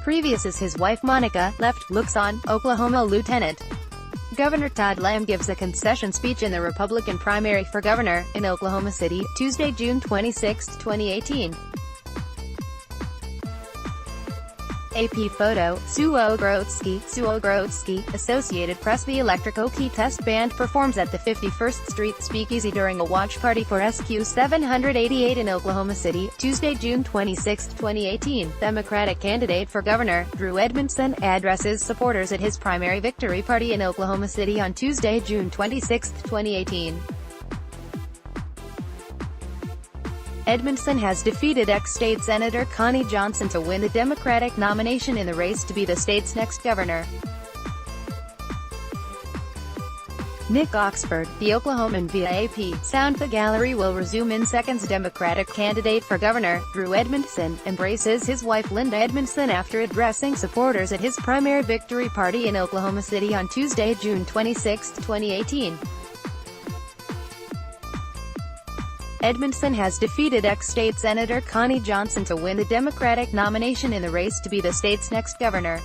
Previous as his wife Monica, left, looks on, Oklahoma Lieutenant Governor Todd Lamb gives a concession speech in the Republican primary for governor, in Oklahoma City, Tuesday, June 26, 2018. AP photo, Sue Grodzki, Associated Press. The Electric Okie Test Band performs at the 51st Street Speakeasy during a watch party for SQ 788 in Oklahoma City, Tuesday, June 26, 2018. Democratic candidate for governor, Drew Edmondson, addresses supporters at his primary victory party in Oklahoma City on Tuesday, June 26, 2018. Edmondson has defeated ex-state Senator Connie Johnson to win the Democratic nomination in the race to be the state's next governor. Nick Oxford, the Oklahoman via AP, sound. The gallery will resume in seconds. Democratic candidate for governor, Drew Edmondson, embraces his wife Linda Edmondson after addressing supporters at his primary victory party in Oklahoma City on Tuesday, June 26, 2018. Edmondson has defeated ex-state Senator Connie Johnson to win the Democratic nomination in the race to be the state's next governor.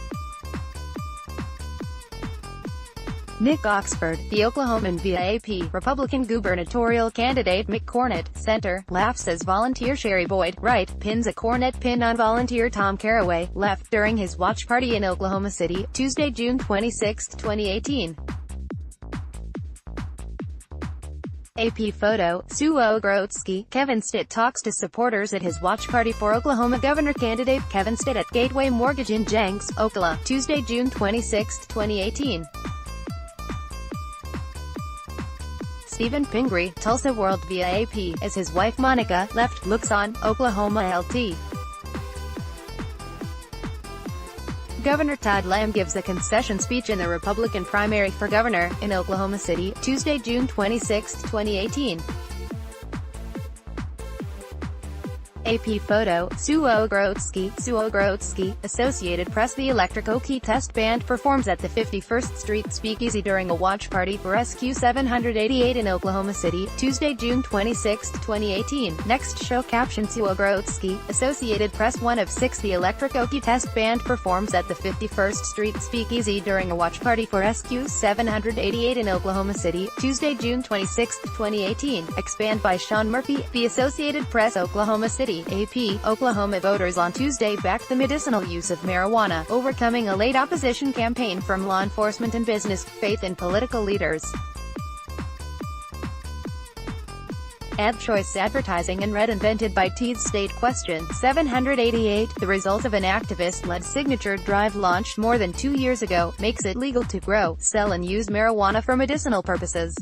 Nick Oxford, the Oklahoman via AP, Republican gubernatorial candidate Mick Cornett, center, laughs as volunteer Sherry Boyd, right, pins a Cornett pin on volunteer Tom Caraway, left, during his watch party in Oklahoma City, Tuesday, June 26, 2018. AP photo, Sue Grodzki. Kevin Stitt talks to supporters at his watch party for Oklahoma governor candidate Kevin Stitt at Gateway Mortgage in Jenks, Oklahoma, Tuesday, June 26, 2018. Stephen Pingree, Tulsa World via AP, as his wife Monica, left, looks on, Oklahoma LT. Governor Todd Lamb gives a concession speech in the Republican primary for governor, in Oklahoma City, Tuesday, June 26, 2018. AP photo, Sue Grodzki, Associated Press. The Electric Okie Test Band performs at the 51st Street Speakeasy during a watch party for SQ 788 in Oklahoma City, Tuesday, June 26, 2018. Next show caption, Sue Grodzki, Associated Press. One of six. The Electric Okie Test Band performs at the 51st Street Speakeasy during a watch party for SQ 788 in Oklahoma City, Tuesday, June 26, 2018. Expand by Sean Murphy. The Associated Press. Oklahoma City, AP, Oklahoma voters on Tuesday backed the medicinal use of marijuana, overcoming a late opposition campaign from law enforcement and business, faith and political leaders. Ad choice advertising and read invented by Teeds. State question 788, the result of an activist-led signature drive launched more than 2 years ago, makes it legal to grow, sell and use marijuana for medicinal purposes.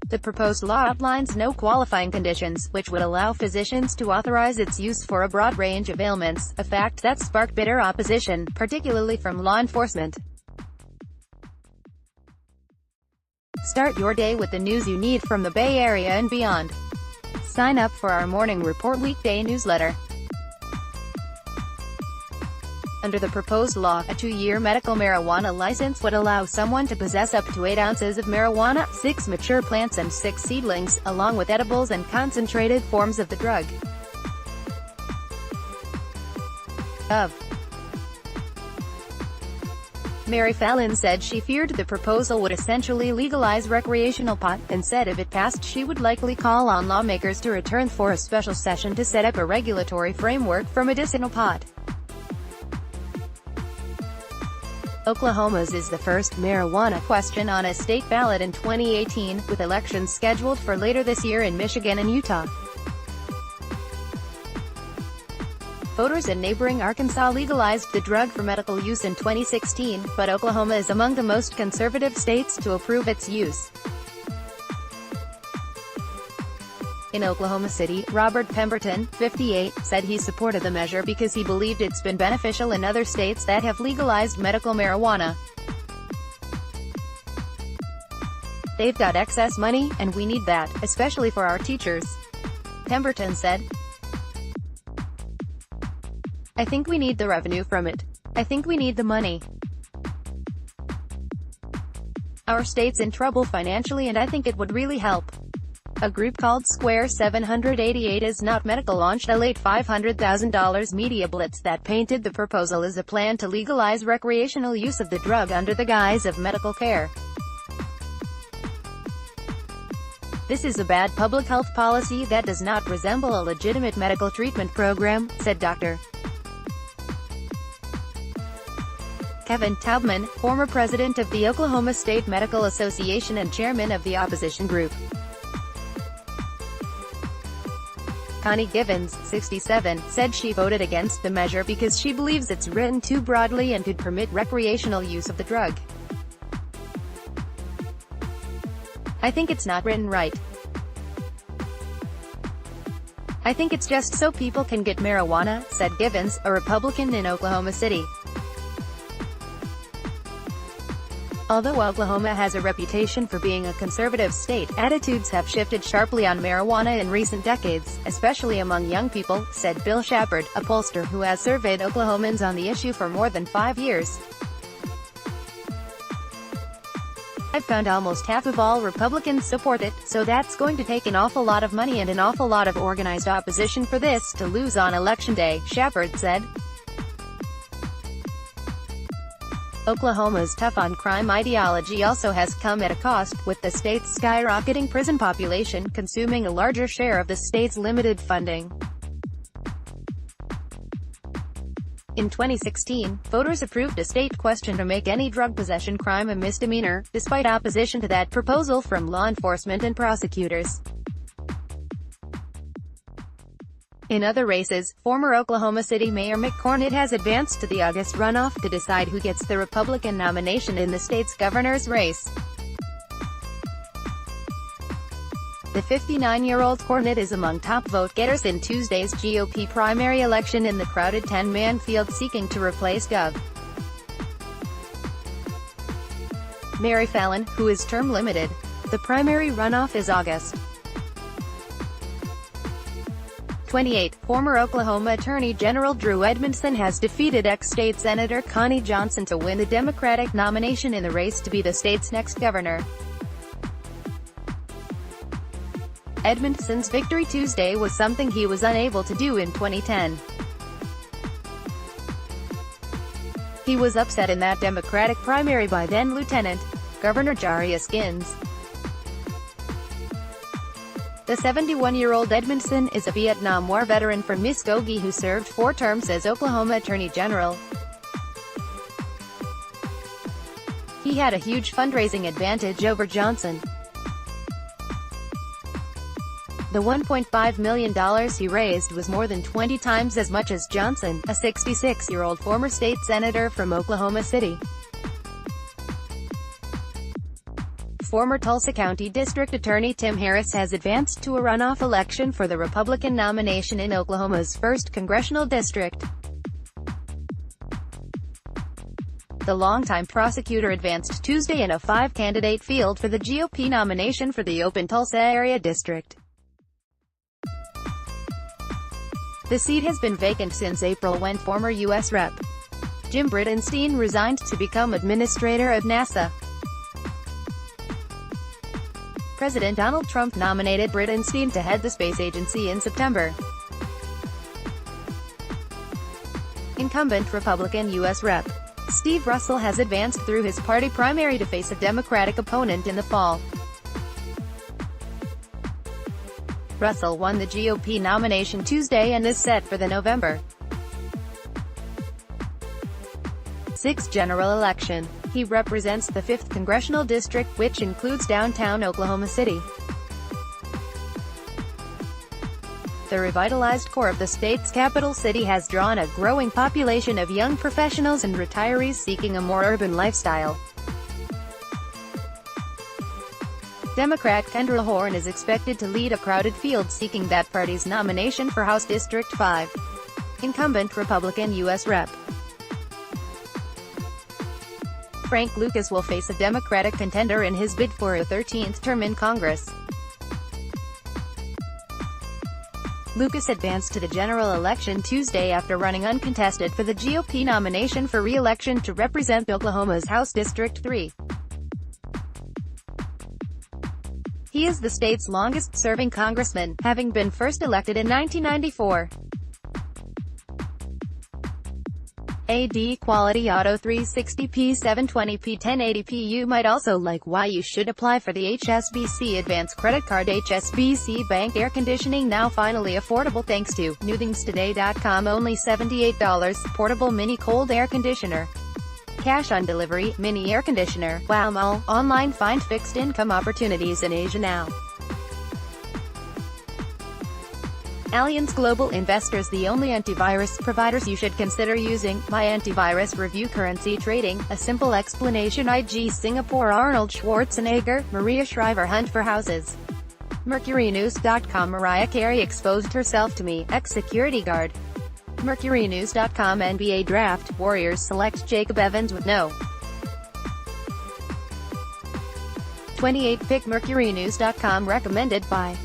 The proposed law outlines no qualifying conditions, which would allow physicians to authorize its use for a broad range of ailments, a fact that sparked bitter opposition, particularly from law enforcement. Start your day with the news you need from the Bay Area and beyond. Sign up for our Morning Report weekday newsletter. Under the proposed law, a 2-year medical marijuana license would allow someone to possess up to 8 ounces of marijuana, 6 mature plants and 6 seedlings, along with edibles and concentrated forms of the drug. Mary Fallon said she feared the proposal would essentially legalize recreational pot, and said if it passed she would likely call on lawmakers to return for a special session to set up a regulatory framework for medicinal pot. Oklahoma's is the first marijuana question on a state ballot in 2018, with elections scheduled for later this year in Michigan and Utah. Voters in neighboring Arkansas legalized the drug for medical use in 2016, but Oklahoma is among the most conservative states to approve its use. In Oklahoma City, Robert Pemberton, 58, said he supported the measure because he believed it's been beneficial in other states that have legalized medical marijuana. They've got excess money, and we need that, especially for our teachers, Pemberton said. I think we need the revenue from it. I think we need the money. Our state's in trouble financially and I think it would really help. A group called Square 788 is Not Medical launched a late $500,000 media blitz that painted the proposal as a plan to legalize recreational use of the drug under the guise of medical care. "This is a bad public health policy that does not resemble a legitimate medical treatment program," said Dr. Kevin Taubman, former president of the Oklahoma State Medical Association and chairman of the opposition group. Connie Givens, 67, said she voted against the measure because she believes it's written too broadly and could permit recreational use of the drug. "I think it's not written right. I think it's just so people can get marijuana," said Givens, a Republican in Oklahoma City. Although Oklahoma has a reputation for being a conservative state, attitudes have shifted sharply on marijuana in recent decades, especially among young people, said Bill Shepard, a pollster who has surveyed Oklahomans on the issue for more than 5 years. "I've found almost half of all Republicans support it, so that's going to take an awful lot of money and an awful lot of organized opposition for this to lose on Election Day," Shepard said. Oklahoma's tough-on-crime ideology also has come at a cost, with the state's skyrocketing prison population consuming a larger share of the state's limited funding. In 2016, voters approved a state question to make any drug possession crime a misdemeanor, despite opposition to that proposal from law enforcement and prosecutors. In other races, former Oklahoma City Mayor Mick Cornett has advanced to the August runoff to decide who gets the Republican nomination in the state's governor's race. The 59-year-old Cornett is among top vote-getters in Tuesday's GOP primary election in the crowded 10-man field seeking to replace Gov. Mary Fallon, who is term-limited. The primary runoff is August 28. Former Oklahoma Attorney General Drew Edmondson has defeated ex-state Senator Connie Johnson to win the Democratic nomination in the race to be the state's next governor. Edmondson's victory Tuesday was something he was unable to do in 2010. He was upset in that Democratic primary by then-Lieutenant Governor Jarius Gins. The 71-year-old Edmondson is a Vietnam War veteran from Muskogee who served 4 terms as Oklahoma Attorney General. He had a huge fundraising advantage over Johnson. The $1.5 million he raised was more than 20 times as much as Johnson, a 66-year-old former state senator from Oklahoma City. Former Tulsa County District Attorney Tim Harris has advanced to a runoff election for the Republican nomination in Oklahoma's 1st congressional district. The longtime prosecutor advanced Tuesday in a 5-candidate field for the GOP nomination for the open Tulsa area district. The seat has been vacant since April when former U.S. Rep. Jim Bridenstine resigned to become administrator at NASA. President Donald Trump nominated Bridenstine to head the space agency in September. Incumbent Republican U.S. Rep. Steve Russell has advanced through his party primary to face a Democratic opponent in the fall. Russell won the GOP nomination Tuesday and is set for the November 6th general election. He represents the 5th congressional district, which includes downtown Oklahoma City. The revitalized core of the state's capital city has drawn a growing population of young professionals and retirees seeking a more urban lifestyle. Democrat Kendra Horn is expected to lead a crowded field seeking that party's nomination for House District 5. Incumbent Republican U.S. Rep. Frank Lucas will face a Democratic contender in his bid for a 13th term in Congress. Lucas advanced to the general election Tuesday after running uncontested for the GOP nomination for re-election to represent Oklahoma's House District 3. He is the state's longest-serving congressman, having been first elected in 1994. AD Quality Auto 360p 720p 1080p. You might also like why you should apply for the HSBC Advance Credit Card. HSBC Bank Air Conditioning now finally affordable thanks to newthingstoday.com. Only $78. Portable mini cold air conditioner. Cash on delivery, mini air conditioner. Wow Mall. Online find fixed income opportunities in Asia now. Allianz Global Investors. The only antivirus providers you should consider using. My Antivirus Review. Currency trading, a simple explanation. IG Singapore. Arnold Schwarzenegger, Maria Shriver. Hunt for houses. MercuryNews.com. Mariah Carey exposed herself to me, ex-security guard. MercuryNews.com. NBA Draft. Warriors select Jacob Evans with no 28 pick. MercuryNews.com. Recommended by